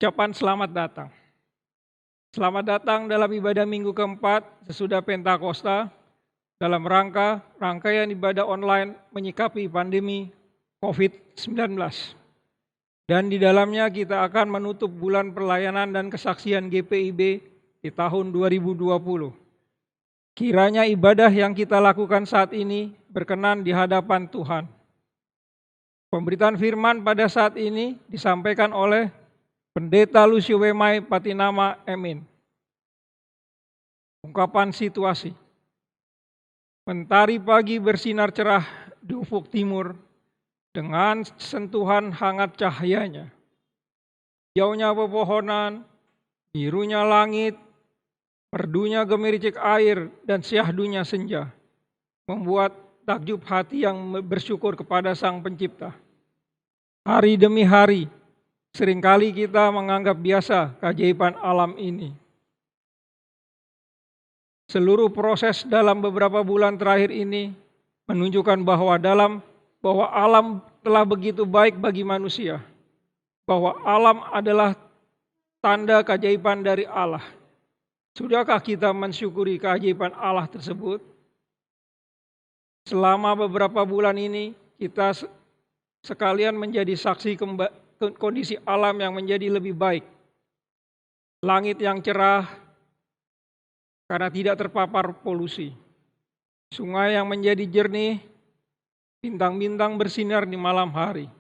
Ucapan selamat datang. Selamat datang dalam ibadah minggu keempat sesudah Pentakosta dalam rangkaian ibadah online menyikapi pandemi COVID-19. Dan di dalamnya kita akan menutup bulan pelayanan dan kesaksian GPIB di tahun 2020. Kiranya ibadah yang kita lakukan saat ini berkenan di hadapan Tuhan. Pemberitaan firman pada saat ini disampaikan oleh Pendeta Lucio Wemai Patinama Emin. Ungkapan situasi. Mentari pagi bersinar cerah di ufuk timur dengan sentuhan hangat cahayanya. Hijaunya pepohonan, birunya langit, merdunya gemericik air dan syahdunya senja membuat takjub hati yang bersyukur kepada Sang Pencipta. Hari demi hari seringkali kita menganggap biasa keajaiban alam ini. Seluruh proses dalam beberapa bulan terakhir ini menunjukkan bahwa alam telah begitu baik bagi manusia. Bahwa alam adalah tanda keajaiban dari Allah. Sudahkah kita mensyukuri keajaiban Allah tersebut? Selama beberapa bulan ini kita sekalian menjadi saksi kondisi alam yang menjadi lebih baik. Langit yang cerah karena tidak terpapar polusi. Sungai yang menjadi jernih, bintang-bintang bersinar di malam hari.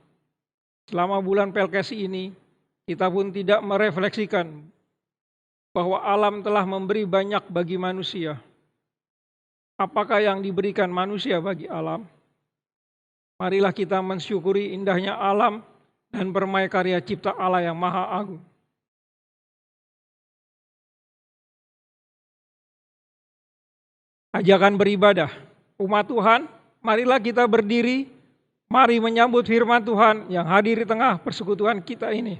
Selama bulan Pelkesi ini, kita pun tidak merefleksikan bahwa alam telah memberi banyak bagi manusia. Apakah yang diberikan manusia bagi alam? Marilah kita mensyukuri indahnya alam dan permai karya cipta Allah yang Maha Agung. Ajakan beribadah. Umat Tuhan, marilah kita berdiri, mari menyambut firman Tuhan yang hadir di tengah persekutuan kita ini.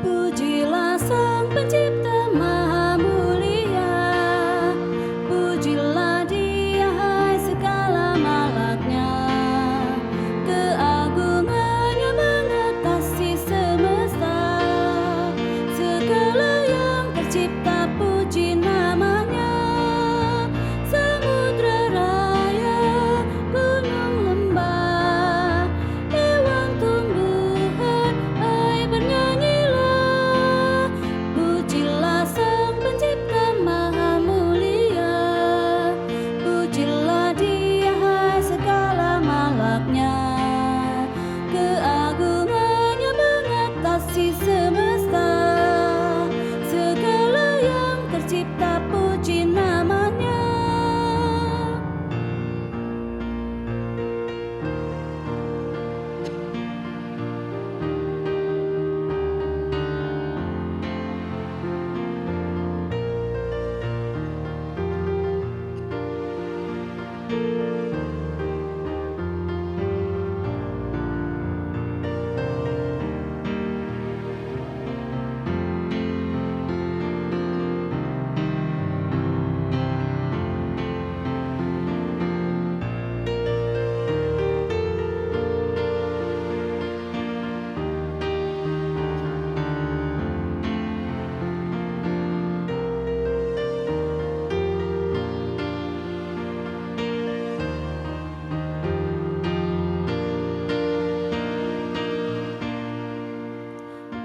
Pujilah Sang Pencipta Maha Mulia, pujilah Dia hai segala malaknya, keagungannya mengatasi semesta, segala yang tercipta puji namanya, samudra raya, gunung lembah, hewan tumbuhan, hai bernyanyilah, pujilah Sang Pencipta Maha Mulia, pujilah Dia hai segala malaknya, keagungannya mengatasi semesta, segala yang tercipta puji namanya.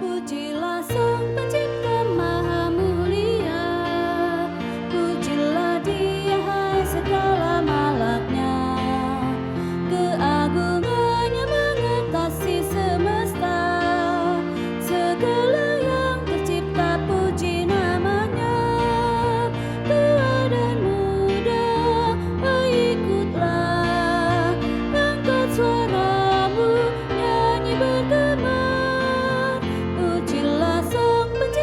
Pujilah Sang Pencipta Maha Mulia, pujilah Dia hai segala malaknya, keagungannya mengatasi semesta, segala yang tercipta puji namanya, tua dan muda, ikutlah, angkat suaramu, nyanyi bergema. Pujilah Sang Pencipta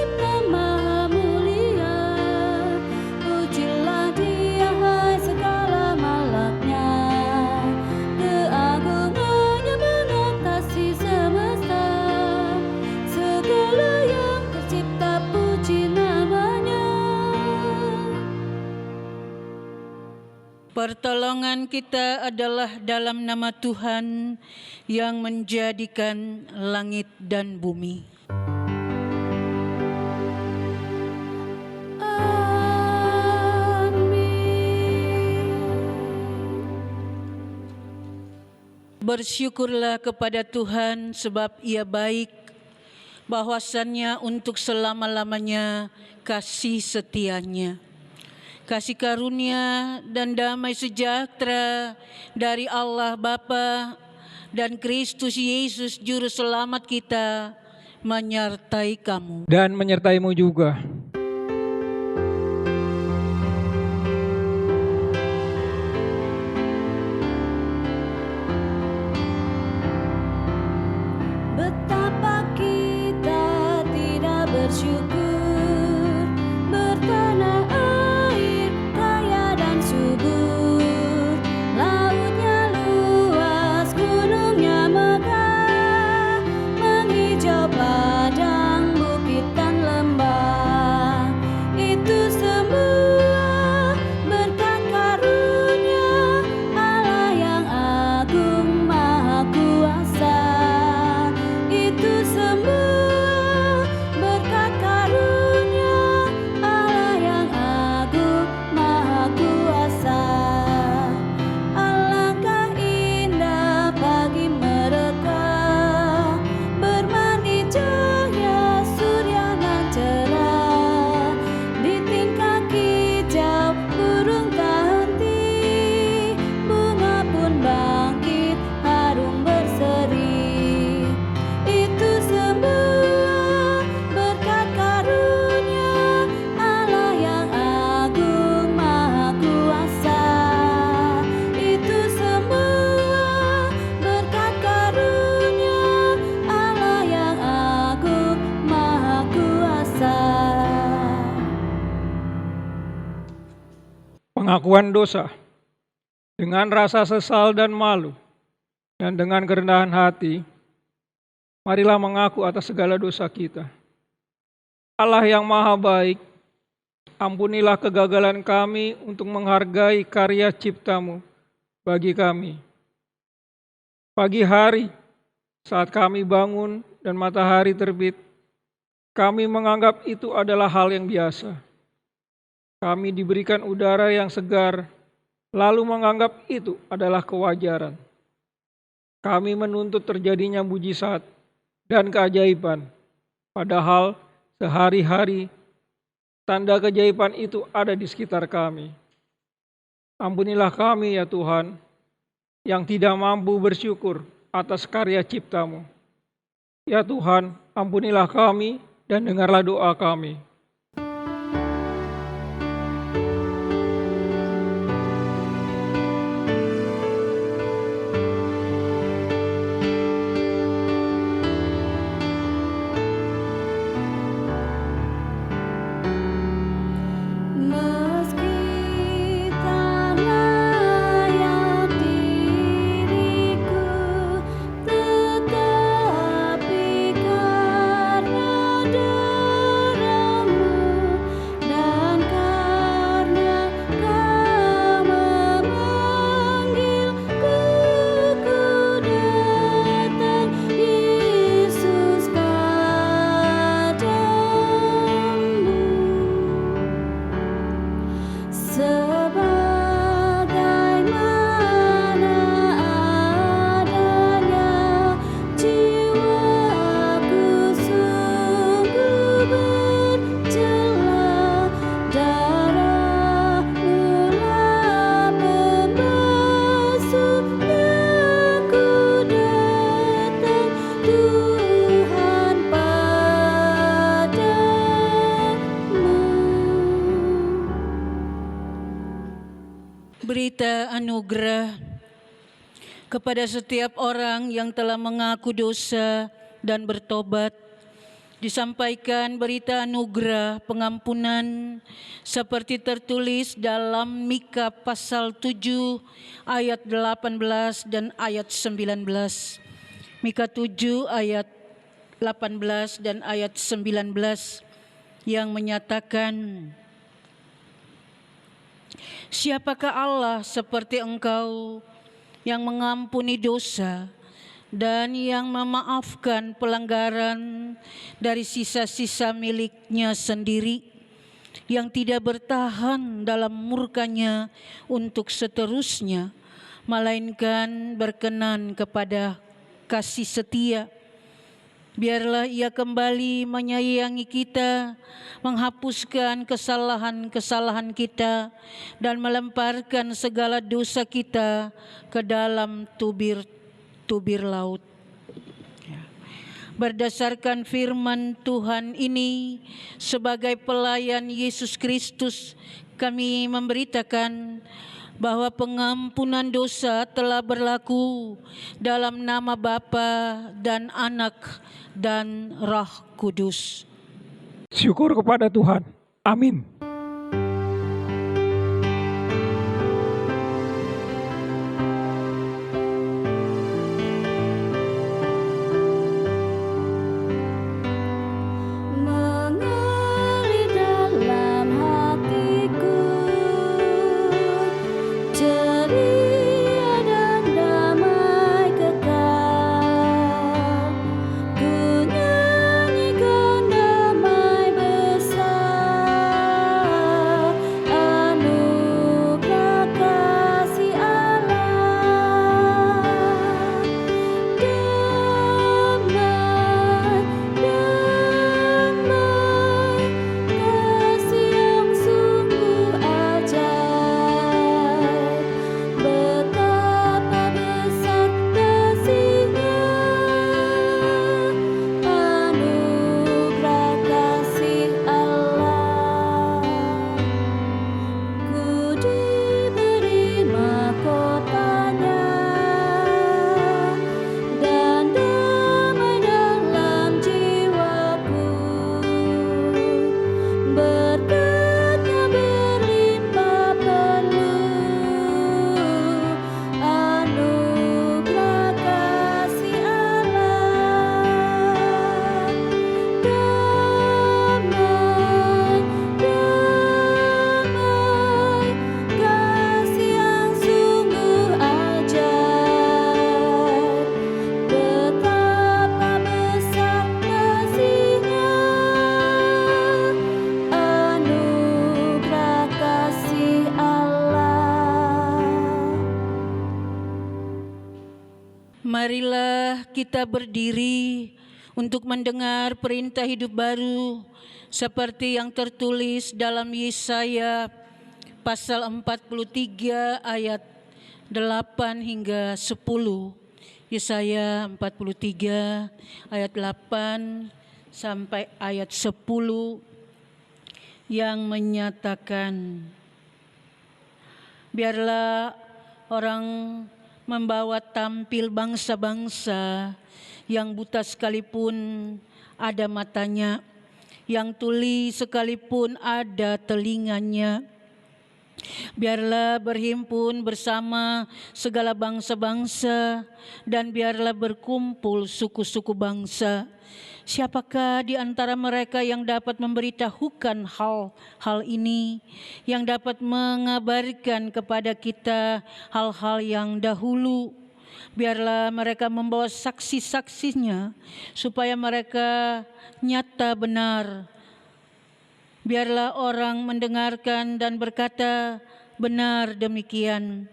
Pertolongan kita adalah dalam nama Tuhan yang menjadikan langit dan bumi. Bersyukurlah kepada Tuhan sebab Ia baik, bahwasannya untuk selama-lamanya kasih setianya. Kasih karunia dan damai sejahtera dari Allah Bapa dan Kristus Yesus Juru Selamat kita menyertai kamu. Dan menyertaimu juga. Betapa kita tidak bersyukur, bertanah air kaya dan subur, lautnya luas, gunungnya megah, menghijau padang, bukit dan lembah. Itu semua berkat karunia Allah yang agung maha kuasa. Itu semua berkat karunia Allah yang agung maha kuasa. Alangkah indah pagi mereka, bermandi cahaya surya nan cerah. Di tingkah hijau burung tak henti, bunga pun bangkit harum berseri. Itu semua berkat karunia Allah yang agung maha kuasa. Itu semua berkat karunia Allah yang agung maha kuasa. Pengakuan dosa. Dengan rasa sesal dan malu, dan dengan kerendahan hati, marilah mengaku atas segala dosa kita. Allah yang maha baik, ampunilah kegagalan kami untuk menghargai karya ciptamu bagi kami. Pagi hari, saat kami bangun dan matahari terbit, kami menganggap itu adalah hal yang biasa. Kami diberikan udara yang segar, lalu menganggap itu adalah kewajaran. Kami menuntut terjadinya mujizat dan keajaiban, padahal sehari-hari tanda keajaiban itu ada di sekitar kami. Ampunilah kami ya Tuhan, yang tidak mampu bersyukur atas karya ciptamu. Ya Tuhan, ampunilah kami dan dengarlah doa kami. Meski tak layak diriku, tetapi karena doamu dan karena Kau memanggilku, ku datang Yesus padamu. Sebagaimana adanya, jiwaku sungguh bercela. Darah-Mu lah pembasuhnya, ku datang Tuhan padamu. Berita anugerah kepada setiap orang yang telah mengaku dosa dan bertobat. Disampaikan berita anugerah pengampunan seperti tertulis dalam Mika pasal 7 ayat 18 dan ayat 19. Mika 7 ayat 18 dan ayat 19 yang menyatakan, Siapakah Allah seperti Engkau yang mengampuni dosa dan yang memaafkan pelanggaran dari sisa-sisa miliknya sendiri, yang tidak bertahan dalam murkanya untuk seterusnya, melainkan berkenan kepada kasih setia. Biarlah Ia kembali menyayangi kita, menghapuskan kesalahan-kesalahan kita, dan melemparkan segala dosa kita ke dalam tubir laut. Berdasarkan firman Tuhan ini, sebagai pelayan Yesus Kristus, kami memberitakan bahwa pengampunan dosa telah berlaku dalam nama Bapa dan Anak dan Roh Kudus. Syukur kepada Tuhan. Amin. Mengalir dalam hatiku ceria dan damai kekal. Ku nyanyikan damai besar, anugerah kasih Allah. Damai, damai, kasih yang sungguh ajaib. Betapa besar kasih-Nya, anugerah kasih Allah. Ku diberi mahkotanya dan damai dalam jiwaku. Berkatnya berlimpah penuh, anugerah kasih Allah. Damai, damai, kasih yang sungguh ajaib. Betapa besar kasih-Nya, anugerah kasih Allah. Marilah kita berdiri untuk mendengar perintah hidup baru seperti yang tertulis dalam Yesaya pasal 43 ayat 8 hingga 10. Yesaya 43 ayat 8 sampai ayat 10 yang menyatakan, biarlah orang membawa tampil bangsa-bangsa, yang buta sekalipun ada matanya, yang tuli sekalipun ada telinganya. Biarlah berhimpun bersama segala bangsa-bangsa, dan biarlah berkumpul suku-suku bangsa. Siapakah di antara mereka yang dapat memberitahukan hal-hal ini, yang dapat mengabarkan kepada kita hal-hal yang dahulu? Biarlah mereka membawa saksi-saksinya, supaya mereka nyata benar. Biarlah orang mendengarkan dan berkata, benar demikian.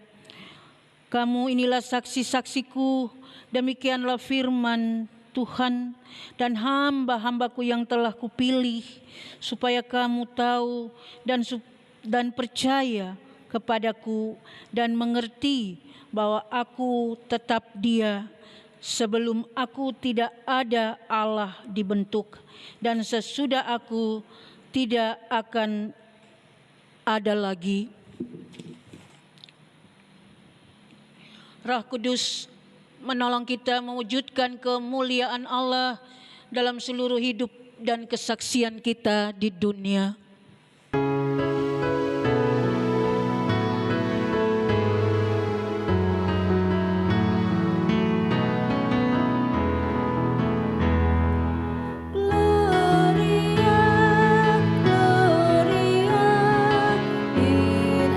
Kamu inilah saksi-saksiku, demikianlah firman Tuhan, dan hamba-hambaku yang telah kupilih, supaya kamu tahu dan percaya kepadaku, dan mengerti bahwa aku tetap Dia. Sebelum aku tidak ada Allah dibentuk, dan sesudah aku tidak akan ada lagi. Roh Kudus menolong kita mewujudkan kemuliaan Allah dalam seluruh hidup dan kesaksian kita di dunia. Gloria, Gloria in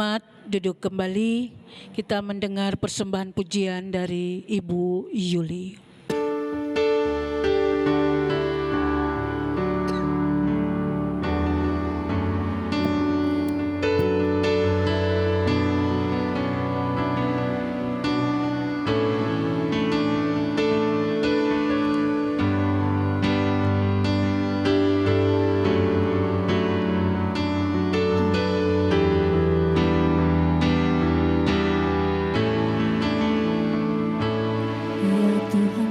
terhormat, duduk kembali. Kita mendengar persembahan pujian dari Ibu Yuli. Ya Tuhan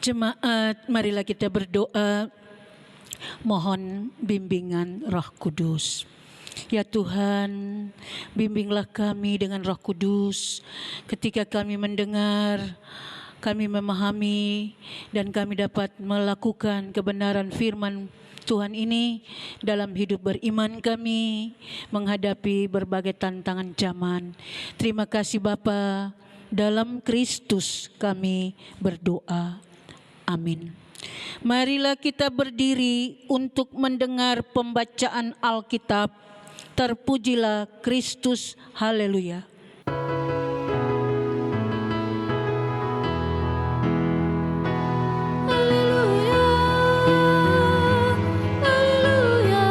Jemaat, marilah kita berdoa mohon bimbingan Roh Kudus. Ya Tuhan, bimbinglah kami dengan Roh Kudus ketika kami mendengar, kami memahami, dan kami dapat melakukan kebenaran firman Tuhan ini dalam hidup beriman kami menghadapi berbagai tantangan zaman. Terima kasih Bapa, dalam Kristus kami berdoa. Amin. Marilah kita berdiri untuk mendengar pembacaan Alkitab. Terpujilah Kristus, haleluya. Haleluya, haleluya,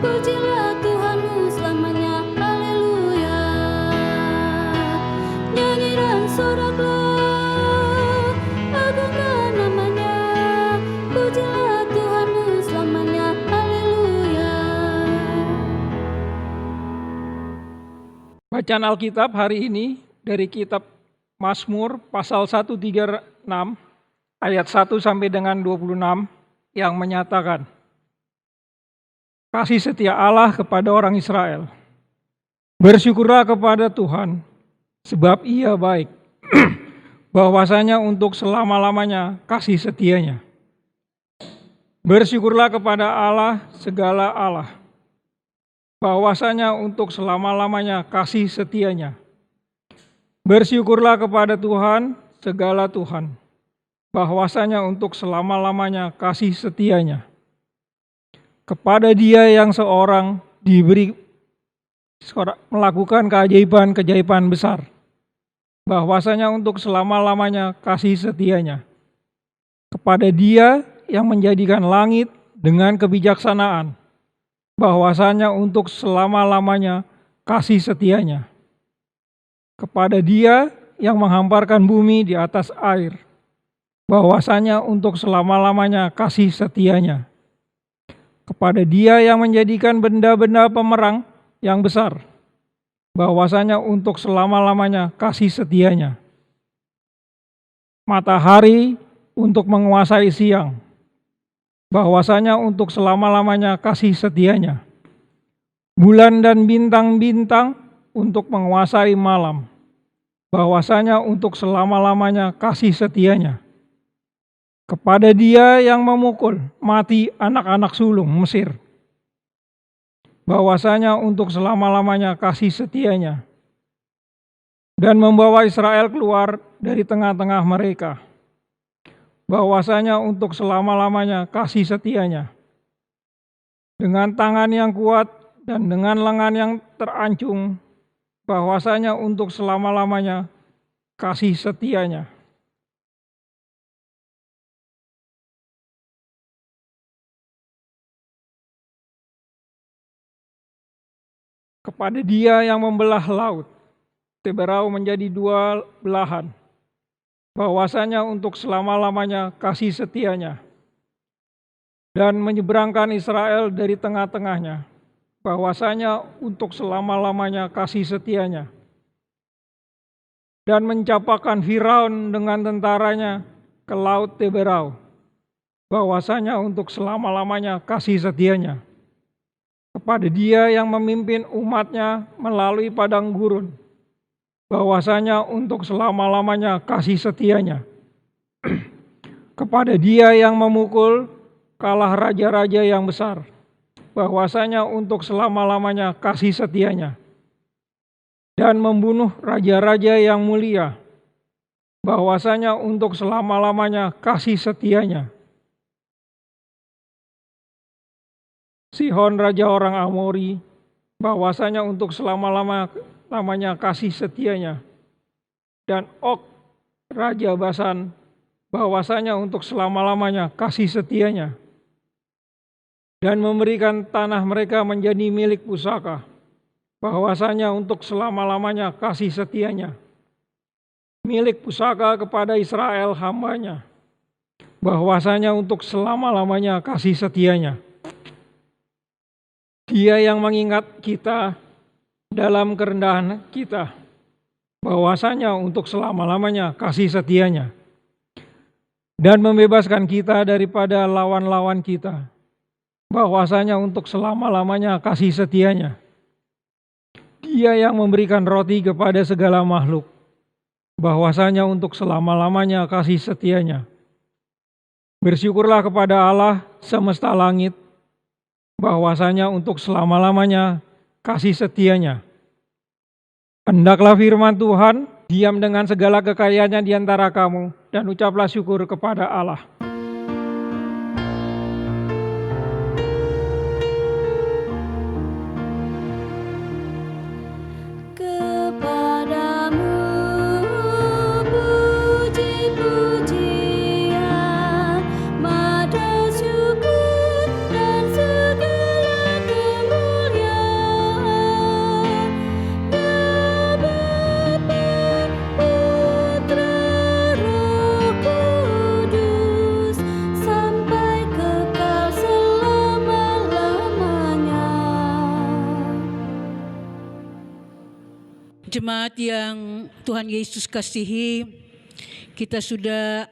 pujilah Tuhanmu selamanya. Haleluya, nyanyi dan soraklah, agungkan namanya. Pujilah Tuhanmu selamanya. Haleluya. Bacaan Alkitab hari ini dari kitab Mazmur pasal 136 ayat 1 sampai dengan 26 yang menyatakan, kasih setia Allah kepada orang Israel. Bersyukurlah kepada Tuhan sebab Ia baik, bahwasanya untuk selama-lamanya kasih setianya. Bersyukurlah kepada Allah segala Allah, bahwasanya untuk selama-lamanya kasih setianya. Bersyukurlah kepada Tuhan segala Tuhan, bahwasanya untuk selama-lamanya kasih setianya. Kepada Dia yang seorang diberi melakukan keajaiban-keajaiban besar, bahwasanya untuk selama-lamanya kasih setianya. Kepada Dia yang menjadikan langit dengan kebijaksanaan, bahwasanya untuk selama-lamanya kasih setianya. Kepada Dia yang menghamparkan bumi di atas air, bahwasanya untuk selama-lamanya kasih setianya. Kepada Dia yang menjadikan benda-benda pemerang yang besar, bahwasanya untuk selama-lamanya kasih setianya. Matahari untuk menguasai siang, bahwasanya untuk selama-lamanya kasih setianya. Bulan dan bintang-bintang untuk menguasai malam, bahwasanya untuk selama-lamanya kasih setianya. Kepada Dia yang memukul mati anak-anak sulung Mesir, bahwasanya untuk selama-lamanya kasih setianya. Dan membawa Israel keluar dari tengah-tengah mereka, bahwasanya untuk selama-lamanya kasih setianya. Dengan tangan yang kuat dan dengan lengan yang terancung, bahwasanya untuk selama-lamanya kasih setianya. Kepada Dia yang membelah laut, Teberau menjadi dua belahan, bahwasanya untuk selama-lamanya kasih setianya. Dan menyeberangkan Israel dari tengah-tengahnya, bahwasanya untuk selama-lamanya kasih setianya. Dan mencapakan Firaun dengan tentaranya ke laut Teberau, bahwasanya untuk selama-lamanya kasih setianya. Kepada Dia yang memimpin umatnya melalui padang gurun, bahwasanya untuk selama-lamanya kasih setianya. Kepada Dia yang memukul kalah raja-raja yang besar, bahwasanya untuk selama-lamanya kasih setianya. Dan membunuh raja-raja yang mulia, bahwasanya untuk selama-lamanya kasih setianya. Sihon raja orang Amori, bahwasanya untuk selama-lamanya kasih setianya. Dan Og raja Basan, bahwasanya untuk selama-lamanya kasih setianya. Dan memberikan tanah mereka menjadi milik pusaka, bahwasanya untuk selama-lamanya kasih setianya. Milik pusaka kepada Israel hambanya, bahwasanya untuk selama-lamanya kasih setianya. Dia yang mengingat kita dalam kerendahan kita, bahwasanya untuk selama-lamanya kasih setianya. dan membebaskan kita daripada lawan-lawan kita, bahwasanya untuk selama-lamanya kasih setianya. Dia yang memberikan roti kepada segala makhluk, bahwasanya untuk selama-lamanya kasih setianya. Bersyukurlah kepada Allah semesta langit, bahwasanya untuk selama-lamanya kasih setianya. Hendaklah firman Tuhan diam dengan segala kekayaannya di antara kamu, dan ucaplah syukur kepada Allah. Kepadamu puji-pujian, mata syukur dan segala kemuliaan. Ya Bapa, Putra, Roh Kudus, sampai kekal selama-lamanya. Jemaat yang Tuhan Yesus kasihi, kita sudah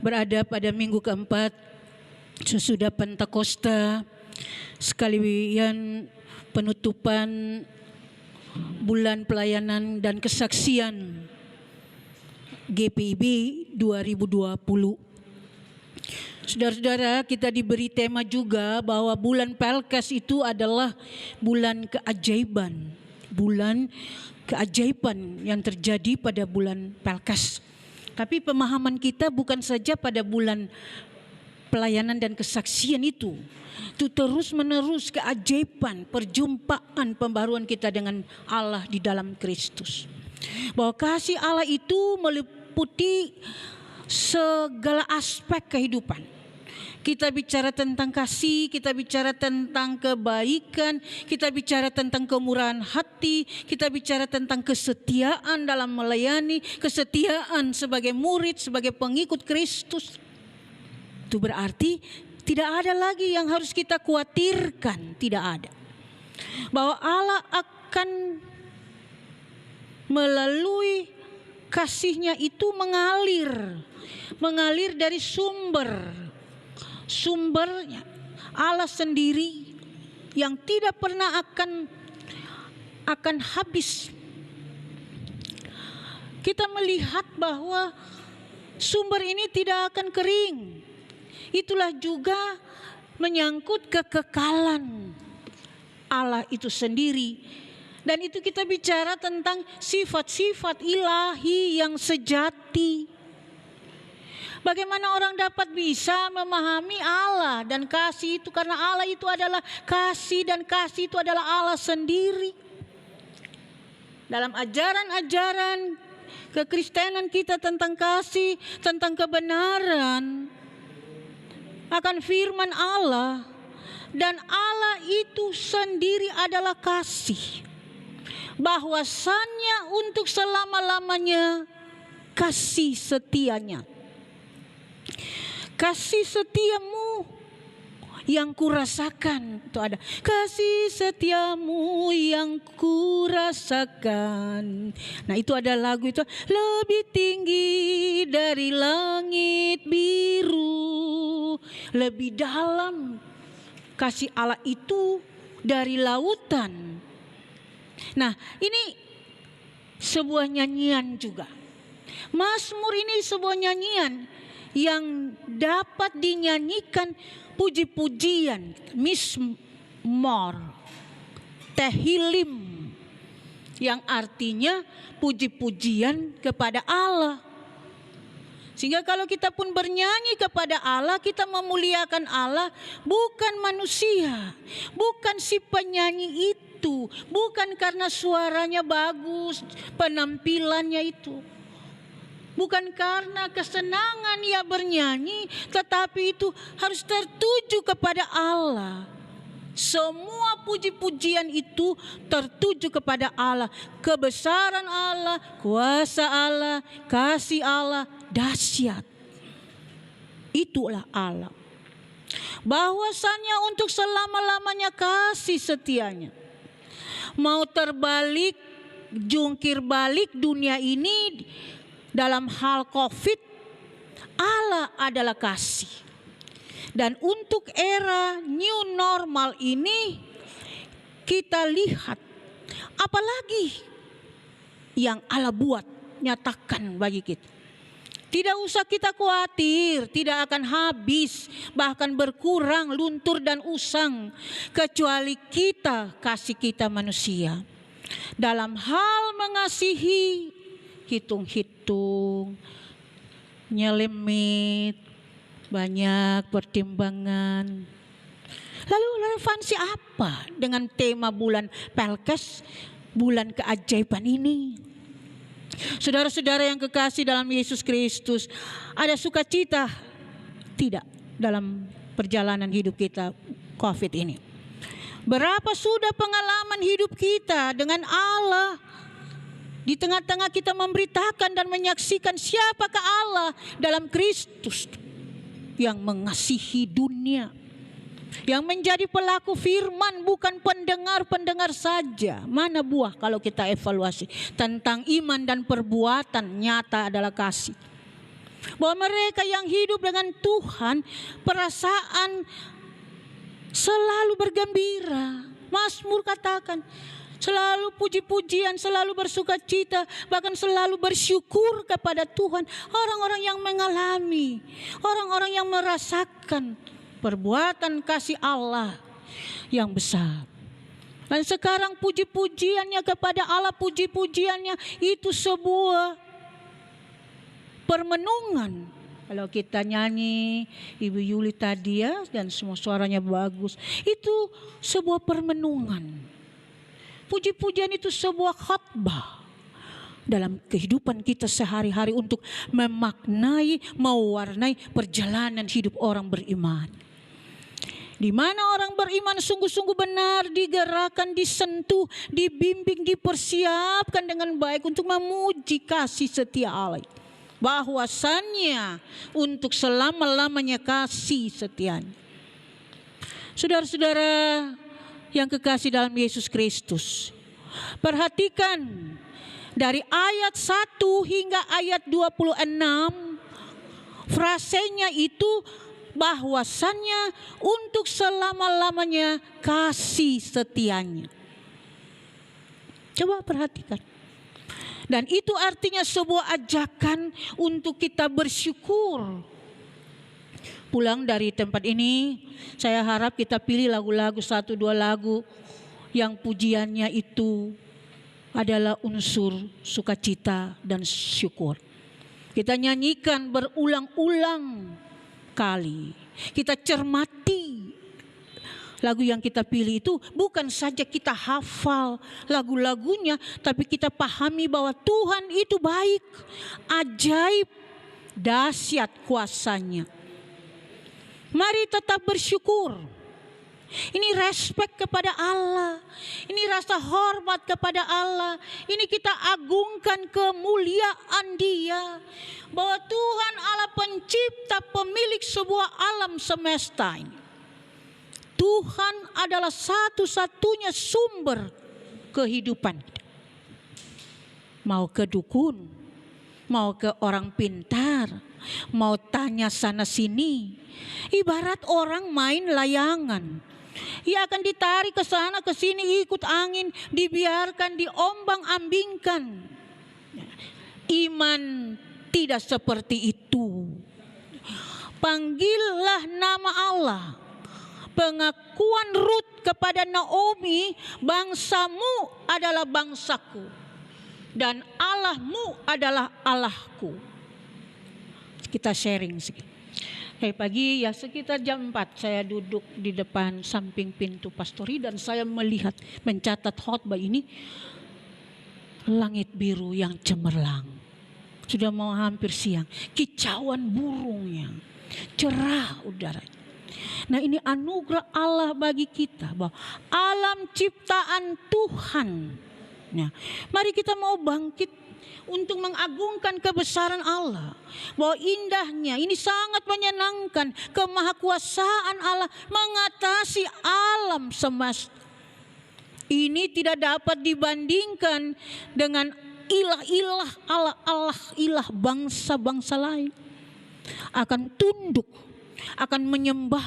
berada pada minggu keempat sesudah Pentakosta, sekalian penutupan bulan pelayanan dan kesaksian GPIB 2020. Saudara-saudara, kita diberi tema juga bahwa bulan Pelkas itu adalah bulan keajaiban. Bulan keajaiban yang terjadi pada bulan Pelkas. Tapi pemahaman kita bukan saja pada bulan pelayanan dan kesaksian itu terus menerus keajaiban, perjumpaan, pembaruan kita dengan Allah di dalam Kristus. Bahwa kasih Allah itu meliputi segala aspek kehidupan. Kita bicara tentang kasih, kita bicara tentang kebaikan, kita bicara tentang kemurahan hati, kita bicara tentang kesetiaan dalam melayani, kesetiaan sebagai murid, sebagai pengikut Kristus. Itu berarti tidak ada lagi yang harus kita khawatirkan, tidak ada. Bahwa Allah akan melalui kasih-Nya itu mengalir dari sumbernya Allah sendiri yang tidak pernah akan habis. Kita melihat bahwa sumber ini tidak akan kering. Itulah juga menyangkut kekekalan Allah itu sendiri. Dan itu kita bicara tentang sifat-sifat ilahi yang sejati. Bagaimana orang dapat bisa memahami Allah dan kasih itu, karena Allah itu adalah kasih dan kasih itu adalah Allah sendiri. Dalam ajaran-ajaran kekristenan kita tentang kasih, tentang kebenaran akan firman Allah, dan Allah itu sendiri adalah kasih. Bahwasannya untuk selama-lamanya kasih setianya. Kasih setiamu yang kurasakan, itu ada kasih setiamu yang kurasakan. Nah itu ada lagu itu, lebih tinggi dari langit biru, lebih dalam kasih Allah itu dari lautan. Nah ini sebuah nyanyian juga. Mazmur ini sebuah nyanyian yang dapat dinyanyikan, puji-pujian, mismor, tehilim, yang artinya puji-pujian kepada Allah. Sehingga kalau kita pun bernyanyi kepada Allah, kita memuliakan Allah, bukan manusia, bukan si penyanyi itu, bukan karena suaranya bagus, penampilannya itu. Bukan karena kesenangan ia bernyanyi, tetapi itu harus tertuju kepada Allah. Semua puji-pujian itu tertuju kepada Allah. Kebesaran Allah, kuasa Allah, kasih Allah, dahsyat. Itulah Allah. Bahwasannya untuk selama-lamanya kasih setianya. Mau terbalik, jungkir balik dunia ini dalam hal COVID Allah adalah kasih. Dan untuk era new normal ini kita lihat apalagi yang Allah buat, nyatakan bagi kita. Tidak usah kita khawatir, tidak akan habis, bahkan berkurang, luntur dan usang, kecuali kita kasih kita manusia. Dalam hal mengasihi, hitung-hitung, nyelimit, banyak pertimbangan. Lalu relevansi apa dengan tema bulan Pelkes, bulan keajaiban ini? Saudara-saudara yang kekasih dalam Yesus Kristus, ada sukacita tidak dalam perjalanan hidup kita COVID ini? Berapa sudah pengalaman hidup kita dengan Allah? Di tengah-tengah kita memberitakan dan menyaksikan siapakah Allah dalam Kristus yang mengasihi dunia, yang menjadi pelaku firman, bukan pendengar-pendengar saja. Mana buah kalau kita evaluasi tentang iman dan perbuatan nyata adalah kasih. Bahwa mereka yang hidup dengan Tuhan, perasaan selalu bergembira. Mazmur katakan, selalu puji-pujian, selalu bersukacita, bahkan selalu bersyukur kepada Tuhan. Orang-orang yang mengalami, orang-orang yang merasakan perbuatan kasih Allah yang besar. Dan sekarang puji-pujiannya kepada Allah, puji-pujiannya itu sebuah permenungan. Kalau kita nyanyi Ibu Yuli tadi ya, dan semua suaranya bagus, itu sebuah permenungan. Puji-pujian itu sebuah khotbah dalam kehidupan kita sehari-hari untuk memaknai, mewarnai perjalanan hidup orang beriman. Di mana orang beriman sungguh-sungguh benar digerakkan, disentuh, dibimbing, dipersiapkan dengan baik untuk memuji kasih setia Allah. Bahwasannya untuk selama-lamanya kasih setianya. Saudara-saudara yang kekasih dalam Yesus Kristus, perhatikan dari ayat 1 hingga ayat 26, frasenya itu bahwasannya untuk selama-lamanya kasih setianya. Coba perhatikan. Dan itu artinya sebuah ajakan untuk kita bersyukur. Pulang dari tempat ini, saya harap kita pilih lagu-lagu, 1-2 lagu yang pujiannya itu adalah unsur sukacita dan syukur. Kita nyanyikan berulang-ulang kali. Kita cermati lagu yang kita pilih itu, bukan saja kita hafal lagu-lagunya, tapi kita pahami bahwa Tuhan itu baik, ajaib, dahsyat kuasanya. Mari tetap bersyukur. Ini respek kepada Allah. Ini rasa hormat kepada Allah. Ini kita agungkan kemuliaan Dia. Bahwa Tuhan Allah pencipta, pemilik sebuah alam semesta ini. Tuhan adalah satu-satunya sumber kehidupan. Mau ke dukun, mau ke orang pintar, mau tanya sana sini. Ibarat orang main layangan. Ia akan ditarik ke sana ke sini, ikut angin, dibiarkan diombang-ambingkan. Iman tidak seperti itu. Panggillah nama Allah. Pengakuan Rut kepada Naomi, bangsamu adalah bangsaku dan Allahmu adalah Allahku. Kita sharing sedikit. Pagi ya sekitar jam 4 saya duduk di depan samping pintu pastori dan saya melihat, mencatat khotbah ini, langit biru yang cemerlang. Sudah mau hampir siang, kicauan burungnya, cerah udara. Nah ini anugerah Allah bagi kita, bahwa alam ciptaan Tuhan. Nah, mari kita mau bangkit untuk mengagungkan kebesaran Allah. Bahwa indahnya, ini sangat menyenangkan, kemahakuasaan Allah mengatasi alam semesta. Ini tidak dapat dibandingkan dengan ilah-ilah, Allah-Allah, ilah bangsa-bangsa lain. akan tunduk, akan menyembah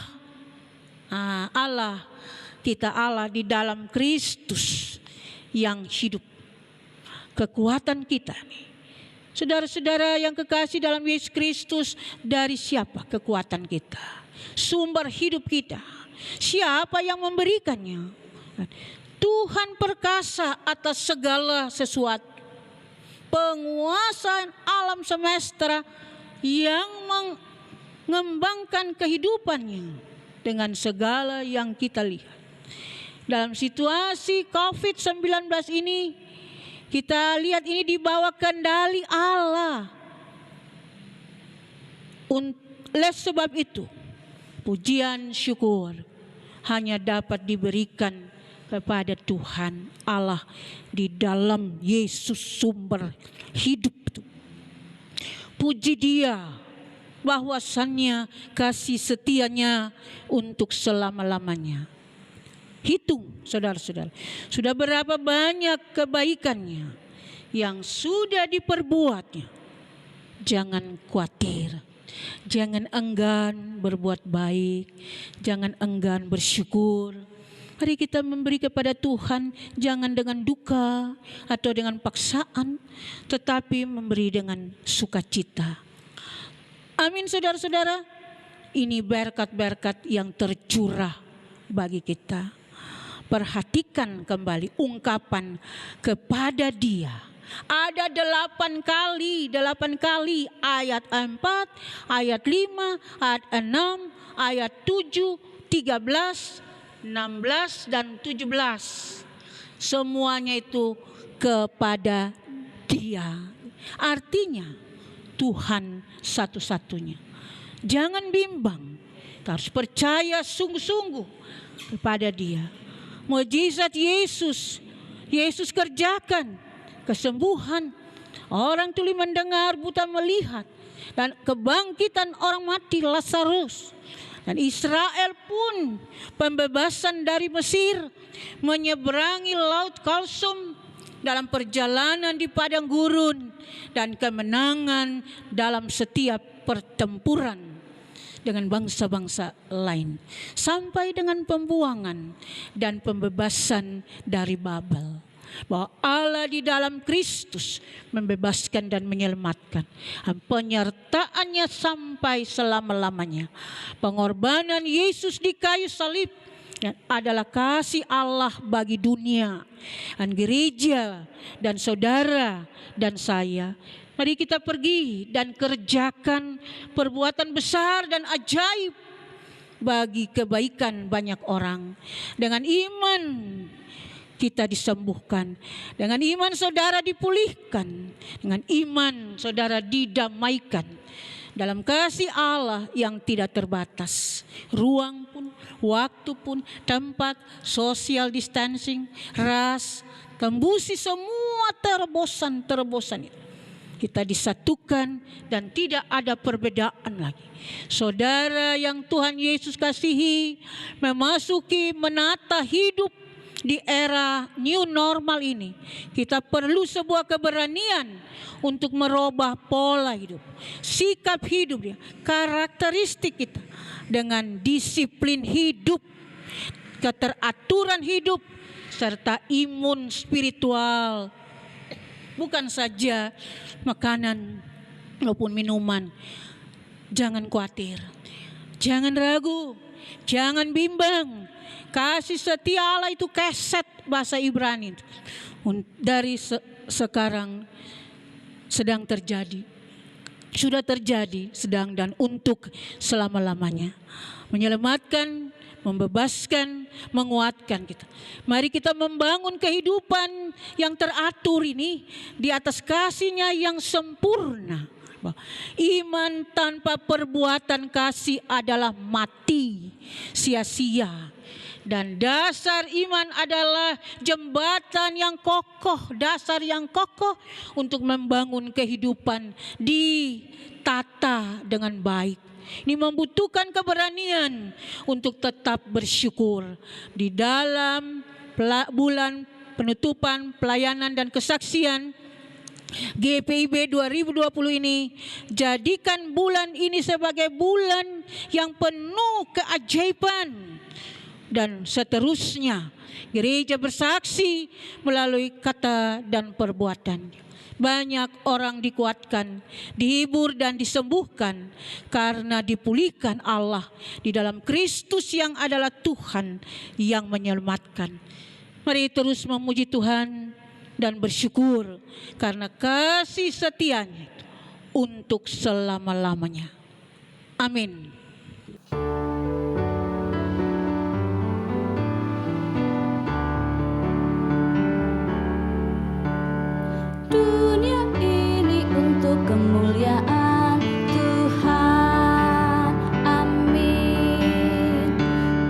Allah kita, Allah di dalam Kristus yang hidup. Kekuatan kita nih, saudara-saudara yang kekasih dalam Yesus Kristus, dari siapa kekuatan kita? Sumber hidup kita, siapa yang memberikannya? Tuhan perkasa atas segala sesuatu, penguasa alam semesta yang mengembangkan kehidupannya dengan segala yang kita lihat. Dalam situasi COVID-19 ini, kita lihat ini di bawah kendali Allah. Oleh sebab itu, pujian syukur hanya dapat diberikan kepada Tuhan Allah di dalam Yesus sumber hidup itu. Puji Dia bahwasannya kasih setianya untuk selama-lamanya. Hitung saudara-saudara, sudah berapa banyak kebaikannya yang sudah diperbuatnya. Jangan khawatir, jangan enggan berbuat baik, jangan enggan bersyukur. Mari kita memberi kepada Tuhan, jangan dengan duka atau dengan paksaan, tetapi memberi dengan sukacita. Amin saudara-saudara, ini berkat-berkat yang tercurah bagi kita. Perhatikan kembali ungkapan kepada Dia. Ada 8 kali ayat 4, ayat 5, ayat 6, ayat 7, 13, 16 dan 17. Semuanya itu kepada Dia. Artinya Tuhan satu-satunya. Jangan bimbang, kita harus percaya sungguh-sungguh kepada Dia. Mukjizat Yesus kerjakan, kesembuhan, orang tuli mendengar, buta melihat, dan kebangkitan orang mati Lazarus. Dan Israel pun pembebasan dari Mesir, menyeberangi Laut Kalsum dalam perjalanan di padang gurun, dan kemenangan dalam setiap pertempuran dengan bangsa-bangsa lain, sampai dengan pembuangan dan pembebasan dari Babel. Bahwa Allah di dalam Kristus membebaskan dan menyelamatkan. Penyertaannya sampai selama-lamanya. Pengorbanan Yesus di kayu salib adalah kasih Allah bagi dunia dan gereja dan saudara dan saya. Mari kita pergi dan kerjakan perbuatan besar dan ajaib bagi kebaikan banyak orang. Dengan iman kita disembuhkan, dengan iman saudara dipulihkan, dengan iman saudara didamaikan dalam kasih Allah yang tidak terbatas. Ruang pun, waktu pun, tempat, social distancing, ras, tembusi semua terobosan itu. Kita disatukan dan tidak ada perbedaan lagi. Saudara yang Tuhan Yesus kasihi, memasuki menata hidup di era new normal ini. Kita perlu sebuah keberanian untuk merubah pola hidup, sikap hidup, karakteristik kita dengan disiplin hidup, keteraturan hidup, serta imun spiritual. Bukan saja makanan maupun minuman. Jangan khawatir, jangan ragu, jangan bimbang. Kasih setia Allah itu keset bahasa Ibrani. Dari sekarang sedang terjadi, sudah terjadi, sedang dan untuk selama-lamanya. Menyelamatkan, membebaskan, menguatkan kita. Mari kita membangun kehidupan yang teratur ini di atas kasih-Nya yang sempurna. Iman tanpa perbuatan kasih adalah mati, sia-sia. Dan dasar iman adalah jembatan yang kokoh, dasar yang kokoh untuk membangun kehidupan ditata dengan baik. Ini membutuhkan keberanian untuk tetap bersyukur di dalam bulan penutupan pelayanan dan kesaksian. GPIB 2020 ini, jadikan bulan ini sebagai bulan yang penuh keajaiban. Dan seterusnya, gereja bersaksi melalui kata dan perbuatan. Banyak orang dikuatkan, dihibur dan disembuhkan karena dipulihkan Allah di dalam Kristus yang adalah Tuhan yang menyelamatkan. Mari terus memuji Tuhan dan bersyukur karena kasih setianya untuk selama-lamanya. Amin. Dunia ini untuk kemuliaan Tuhan. Amin.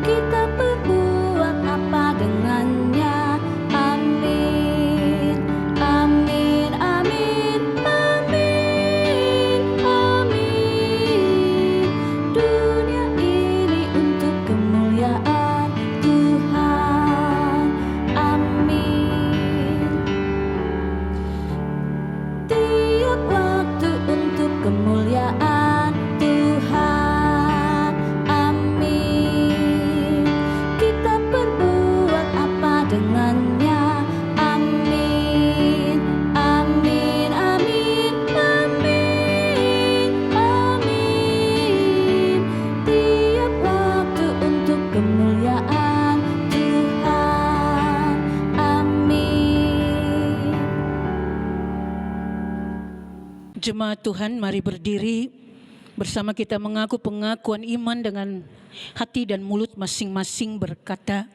Kita berbuat apa dengannya? Amin. Amin. Amin. Amin. Amin. Dunia ini untuk kemuliaan Tuhan. Amin. Tiap waktu untuk kemuliaan Tuhan. Amin. Kita berbuat apa dengannya? Amin. Amin. Amin. Amin. Amin. Tiap waktu untuk kemuliaan Tuhan. Amin. Jemaat Tuhan, mari berdiri bersama kita mengaku pengakuan iman dengan hati dan mulut masing-masing berkata,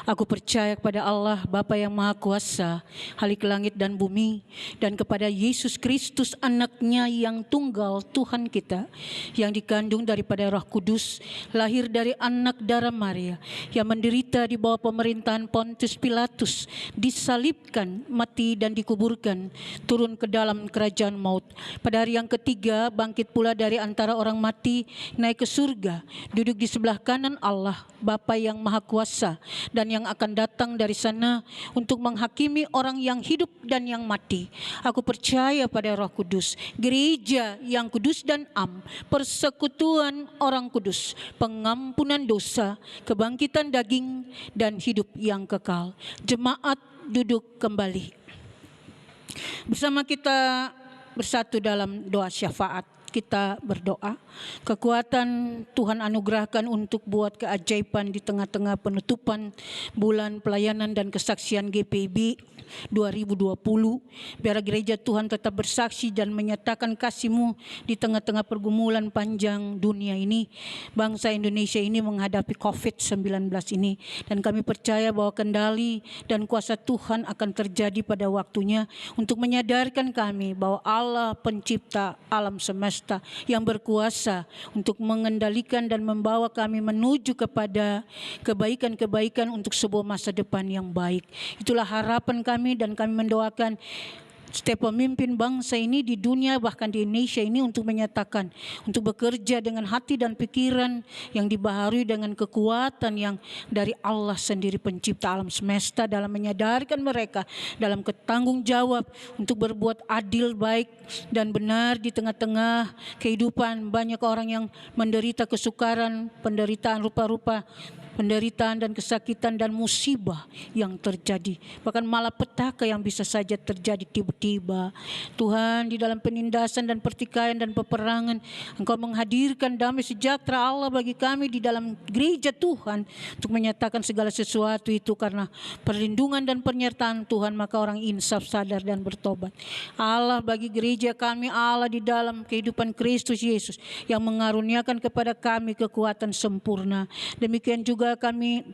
aku percaya kepada Allah Bapa yang Maha Kuasa, Khalik langit dan bumi, dan kepada Yesus Kristus anaknya yang tunggal Tuhan kita, yang dikandung daripada Roh Kudus, lahir dari anak darah Maria, yang menderita di bawah pemerintahan Pontius Pilatus, disalibkan, mati dan dikuburkan, turun ke dalam kerajaan maut. Pada hari yang ketiga bangkit pula dari antara orang mati, naik ke surga, duduk di sebelah kanan Allah Bapa yang Maha Kuasa, dan yang akan datang dari sana untuk menghakimi orang yang hidup dan yang mati. Aku percaya pada Roh Kudus, gereja yang kudus dan am, persekutuan orang kudus, pengampunan dosa, kebangkitan daging, dan hidup yang kekal. Jemaat duduk kembali. Bersama kita bersatu dalam doa syafaat. Kita berdoa, kekuatan Tuhan anugerahkan untuk buat keajaiban di tengah-tengah penutupan bulan pelayanan dan kesaksian GPIB 2020. Biar gereja Tuhan tetap bersaksi dan menyatakan kasih-Mu di tengah-tengah pergumulan panjang dunia ini. Bangsa Indonesia ini menghadapi COVID-19 ini. Dan kami percaya bahwa kendali dan kuasa Tuhan akan terjadi pada waktunya untuk menyadarkan kami bahwa Allah pencipta alam semesta yang berkuasa untuk mengendalikan dan membawa kami menuju kepada kebaikan-kebaikan untuk sebuah masa depan yang baik. Itulah harapan kami dan kami mendoakan setiap pemimpin bangsa ini di dunia, bahkan di Indonesia ini, untuk menyatakan, untuk bekerja dengan hati dan pikiran yang dibaharui dengan kekuatan yang dari Allah sendiri pencipta alam semesta, dalam menyadarkan mereka dalam ketanggung jawab untuk berbuat adil, baik dan benar di tengah-tengah kehidupan banyak orang yang menderita kesukaran, penderitaan rupa-rupa, penderitaan dan kesakitan dan musibah yang terjadi, bahkan malapetaka yang bisa saja terjadi tiba-tiba. Tuhan, di dalam penindasan dan pertikaian dan peperangan, Engkau menghadirkan damai sejahtera Allah bagi kami di dalam gereja Tuhan, untuk menyatakan segala sesuatu itu karena perlindungan dan penyertaan Tuhan, maka orang insaf, sadar dan bertobat. Allah bagi gereja kami, Allah di dalam kehidupan Kristus Yesus yang mengaruniakan kepada kami kekuatan sempurna. Demikian juga kami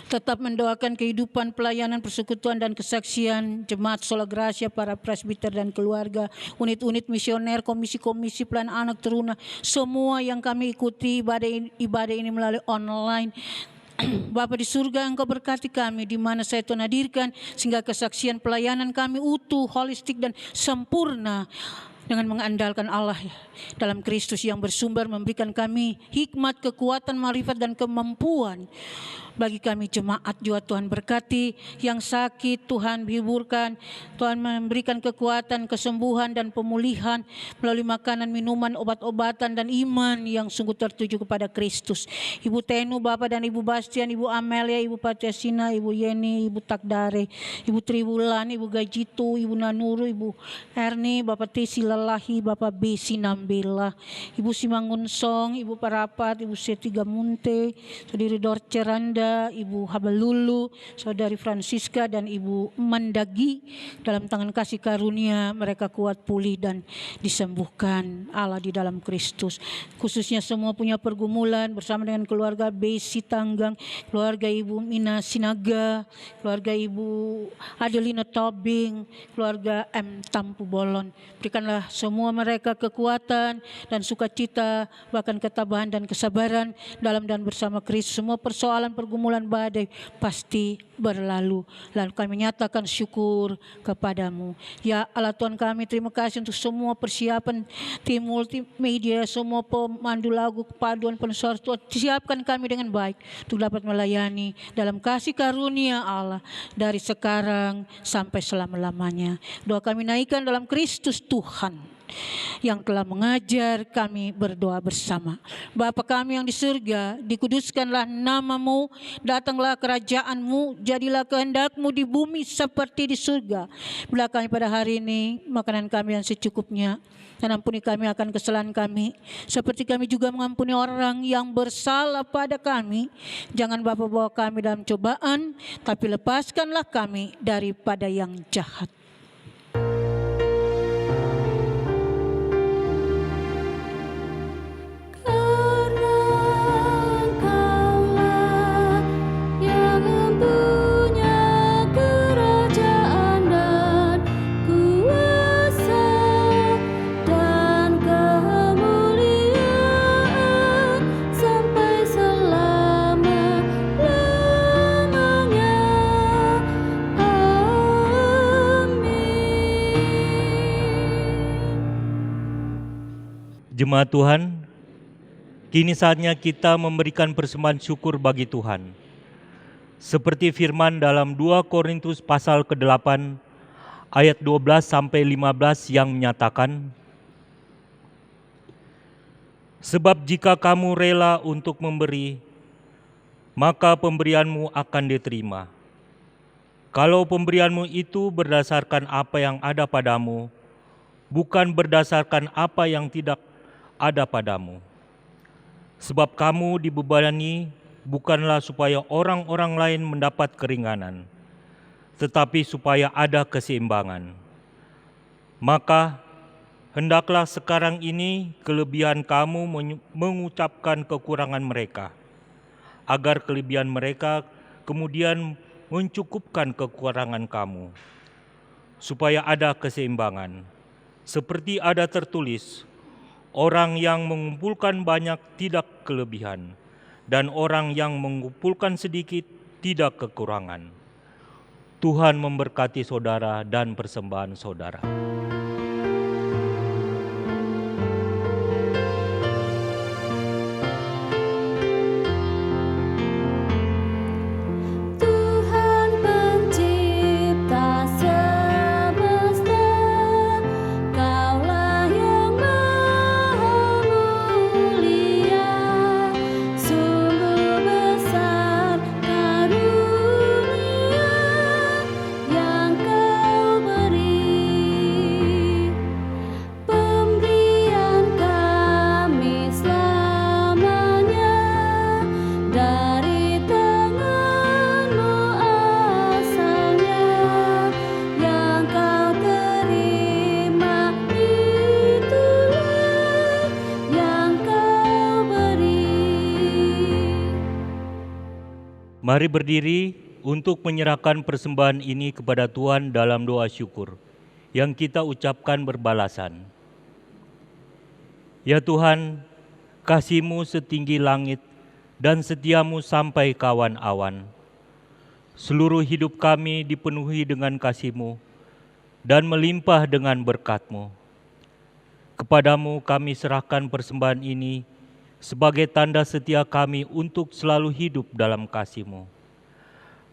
tetap mendoakan kehidupan pelayanan persekutuan dan kesaksian jemaat Sola Gracia, para presbiter dan keluarga, unit-unit misioner, komisi-komisi pelayanan anak teruna, semua yang kami ikuti ibadah ini melalui online. Bapa di surga, Engkau berkati kami di mana saya Tuhan hadirkan, sehingga kesaksian pelayanan kami utuh, holistik dan sempurna, dengan mengandalkan Allah dalam Kristus yang bersumber memberikan kami hikmat, kekuatan, marifat dan kemampuan Bagi kami jemaat juga Tuhan berkati, yang sakit Tuhan hiburkan, Tuhan memberikan kekuatan, kesembuhan dan pemulihan melalui makanan, minuman, obat-obatan dan iman yang sungguh tertuju kepada Kristus. Ibu Tenu, Bapak dan Ibu Bastian, Ibu Amelia, Ibu Patriasina, Ibu Yeni, Ibu Takdare, Ibu Triwulan, Ibu Gajitu, Ibu Nanuru, Ibu Erni, Bapak Tisi Lelahi, Bapak B. Sinambela, Ibu Simangun Song, Ibu Parapat, Ibu Seti Gamunte, Saudari Dorce Randa, Ibu Habalulu, Saudari Francisca dan Ibu Mandagi. Dalam tangan kasih karunia mereka kuat pulih dan disembuhkan Allah di dalam Kristus. Khususnya semua punya pergumulan bersama dengan keluarga Besi Tanggang, keluarga Ibu Mina Sinaga, keluarga Ibu Adelina Tobing, keluarga M. Tampu Bolon. Berikanlah semua mereka kekuatan dan sukacita, bahkan ketabahan dan kesabaran dalam dan bersama Kristus. Semua persoalan pergumulan badai pasti berlalu. Lalu kami menyatakan syukur kepadamu. Ya Allah Tuhan kami, terima kasih untuk semua persiapan tim multimedia, semua pemandu lagu, kepaduan pensuara Tuhan. Siapkan kami dengan baik untuk dapat melayani dalam kasih karunia Allah dari sekarang sampai selama-lamanya. Doa kami naikkan dalam Kristus Tuhan yang telah mengajar kami berdoa bersama. Bapa kami yang di surga, dikuduskanlah namamu, datanglah kerajaanmu, jadilah kehendakmu di bumi seperti di surga. Berilah kami pada hari ini makanan kami yang secukupnya, dan ampuni kami akan kesalahan kami, seperti kami juga mengampuni orang yang bersalah pada kami. Jangan Bapa bawa kami dalam cobaan, tapi lepaskanlah kami daripada yang jahat. Jemaat Tuhan, kini saatnya kita memberikan persembahan syukur bagi Tuhan. Seperti firman dalam 2 Korintus pasal ke-8 ayat 12 sampai 15 yang menyatakan, sebab jika kamu rela untuk memberi, maka pemberianmu akan diterima. Kalau pemberianmu itu berdasarkan apa yang ada padamu, bukan berdasarkan apa yang tidak ada padamu. Sebab kamu dibebani bukanlah supaya orang-orang lain mendapat keringanan, tetapi supaya ada keseimbangan. Maka hendaklah sekarang ini kelebihan kamu mengucapkan kekurangan mereka, agar kelebihan mereka kemudian mencukupkan kekurangan kamu, supaya ada keseimbangan. Seperti ada tertulis, orang yang mengumpulkan banyak tidak kelebihan, dan orang yang mengumpulkan sedikit tidak kekurangan. Tuhan memberkati saudara dan persembahan saudara. Mari berdiri untuk menyerahkan persembahan ini kepada Tuhan dalam doa syukur yang kita ucapkan berbalasan. Ya Tuhan, kasih-Mu setinggi langit dan setia-Mu sampai kawan-awan. Seluruh hidup kami dipenuhi dengan kasih-Mu dan melimpah dengan berkat-Mu. Kepadamu kami serahkan persembahan ini sebagai tanda setia kami untuk selalu hidup dalam kasih-Mu.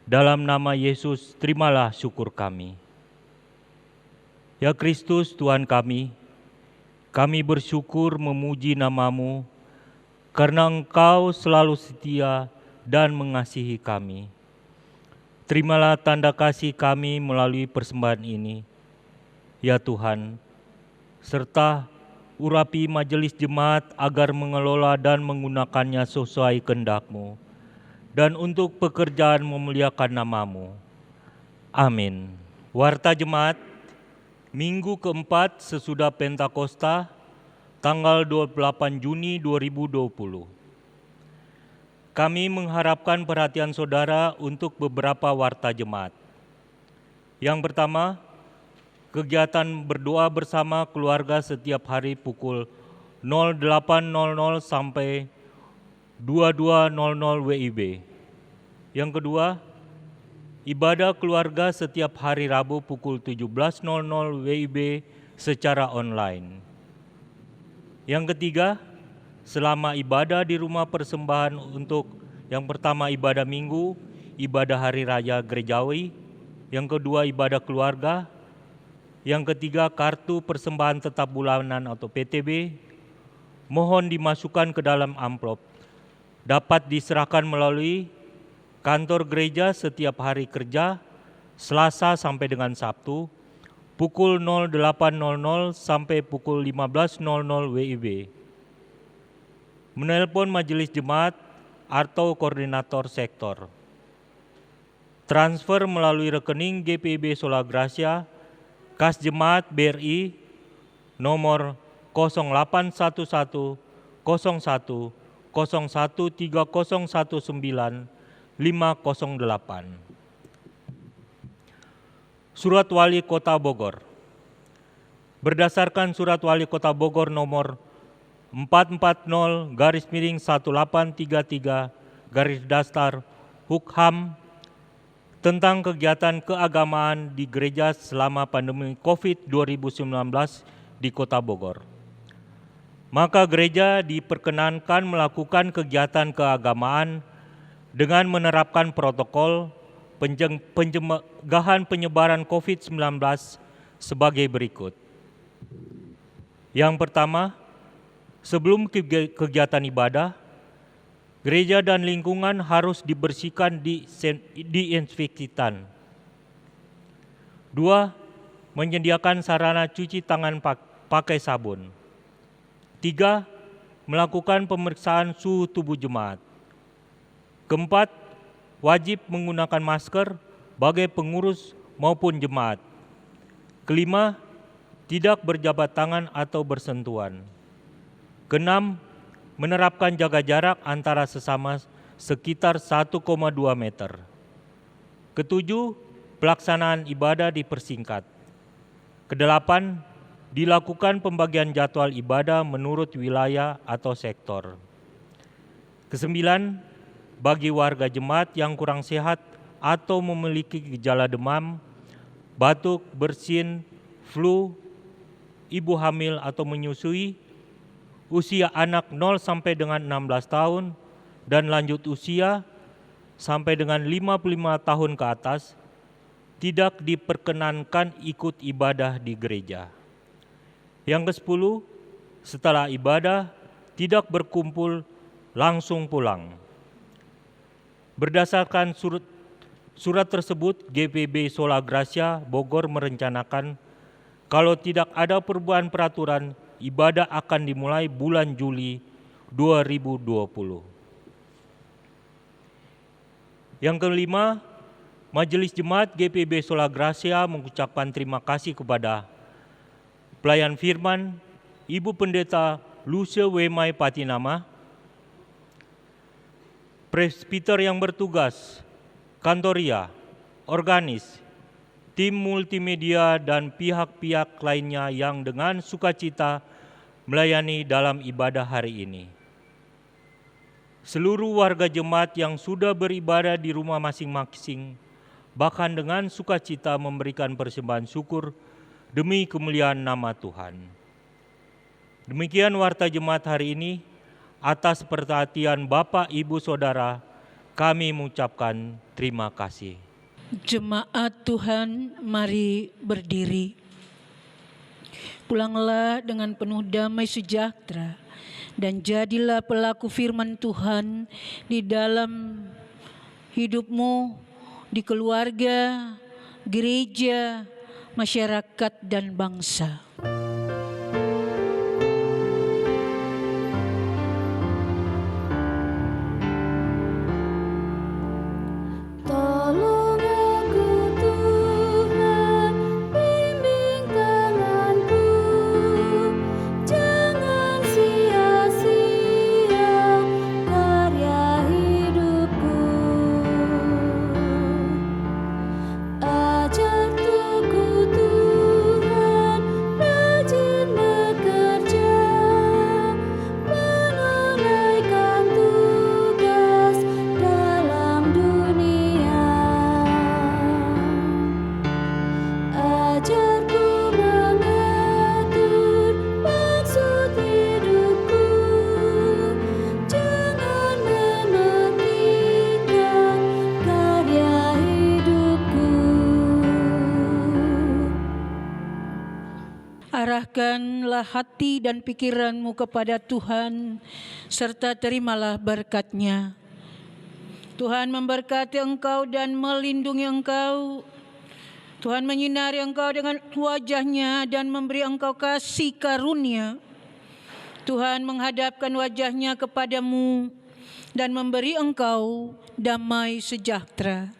Dalam nama Yesus, terimalah syukur kami. Ya Kristus Tuhan kami bersyukur memuji nama-Mu karena Engkau selalu setia dan mengasihi kami. Terimalah tanda kasih kami melalui persembahan ini, ya Tuhan, serta urapi majelis jemaat agar mengelola dan menggunakannya sesuai kehendak-Mu, dan untuk pekerjaan memuliakan nama-Mu. Amin. Warta Jemaat, Minggu keempat sesudah Pentakosta, tanggal 28 Juni 2020. Kami mengharapkan perhatian saudara untuk beberapa warta jemaat. Yang pertama, kegiatan berdoa bersama keluarga setiap hari pukul 08.00 sampai 22.00 WIB. Yang kedua, ibadah keluarga setiap hari Rabu pukul 17.00 WIB secara online. Yang ketiga, selama ibadah di rumah persembahan untuk yang pertama ibadah minggu, ibadah hari raya gerejawi, yang kedua ibadah keluarga, yang ketiga kartu persembahan tetap bulanan atau PTB, mohon dimasukkan ke dalam amplop. Dapat diserahkan melalui kantor gereja setiap hari kerja, Selasa sampai dengan Sabtu, pukul 08.00 sampai pukul 15.00 WIB. Menelpon majelis jemaat atau koordinator sektor. Transfer melalui rekening GPIB Sola Gracia, Kas Jemaat BRI, nomor 0811 01 01 3019 508. Surat Wali Kota Bogor. Berdasarkan Surat Wali Kota Bogor nomor 440-1833 Hukham tentang kegiatan keagamaan di gereja selama pandemi COVID-19 di Kota Bogor. Maka gereja diperkenankan melakukan kegiatan keagamaan dengan menerapkan protokol pencegahan penyebaran COVID-19 sebagai berikut. Yang pertama, sebelum kegiatan ibadah, gereja dan lingkungan harus dibersihkan, diinfektan. 2. Menyediakan sarana cuci tangan pakai sabun. 3. Melakukan pemeriksaan suhu tubuh jemaat. Keempat, wajib menggunakan masker bagi pengurus maupun jemaat. Kelima, tidak berjabat tangan atau bersentuhan. Keenam, menerapkan jaga jarak antara sesama sekitar 1,2 meter. Ketujuh, pelaksanaan ibadah dipersingkat. Kedelapan, dilakukan pembagian jadwal ibadah menurut wilayah atau sektor. Kesembilan, bagi warga jemaat yang kurang sehat atau memiliki gejala demam, batuk, bersin, flu, ibu hamil atau menyusui, usia anak 0 sampai dengan 16 tahun, dan lanjut usia sampai dengan 55 tahun ke atas, tidak diperkenankan ikut ibadah di gereja. Yang ke-10, setelah ibadah, tidak berkumpul, langsung pulang. Berdasarkan surat tersebut, GPIB Sola Gracia Bogor merencanakan kalau tidak ada perubahan peraturan, ibadah akan dimulai bulan Juli 2020. Yang kelima, Majelis Jemaat GPIB Sola Gracia mengucapkan terima kasih kepada pelayan firman Ibu Pendeta Lucia Wemai Patinama, presbiter yang bertugas, kantoria, organis, tim multimedia, dan pihak-pihak lainnya yang dengan sukacita melayani dalam ibadah hari ini. Seluruh warga jemaat yang sudah beribadah di rumah masing-masing, bahkan dengan sukacita memberikan persembahan syukur demi kemuliaan nama Tuhan. Demikian warta jemaat hari ini. Atas perhatian Bapak, Ibu, Saudara, kami mengucapkan terima kasih. Jemaat Tuhan, mari berdiri. Pulanglah dengan penuh damai sejahtera dan jadilah pelaku firman Tuhan di dalam hidupmu, di keluarga, gereja, masyarakat, dan bangsa. Tolong aku Tuhan, bimbing tanganku, jangan sia-sia karya hidupku. Ajar tuku Tuhan, rajin bekerja, menunaikan tugas dalam dunia. Ajarku mengatur maksud hidupku, jangan menghentikan karya hidupku. Arahkanlah hati dan pikiranmu kepada Tuhan, serta terimalah berkat-Nya. Tuhan memberkati engkau dan melindungi engkau. Tuhan menyinari engkau dengan wajah-Nya dan memberi engkau kasih karunia. Tuhan menghadapkan wajah-Nya kepadamu dan memberi engkau damai sejahtera.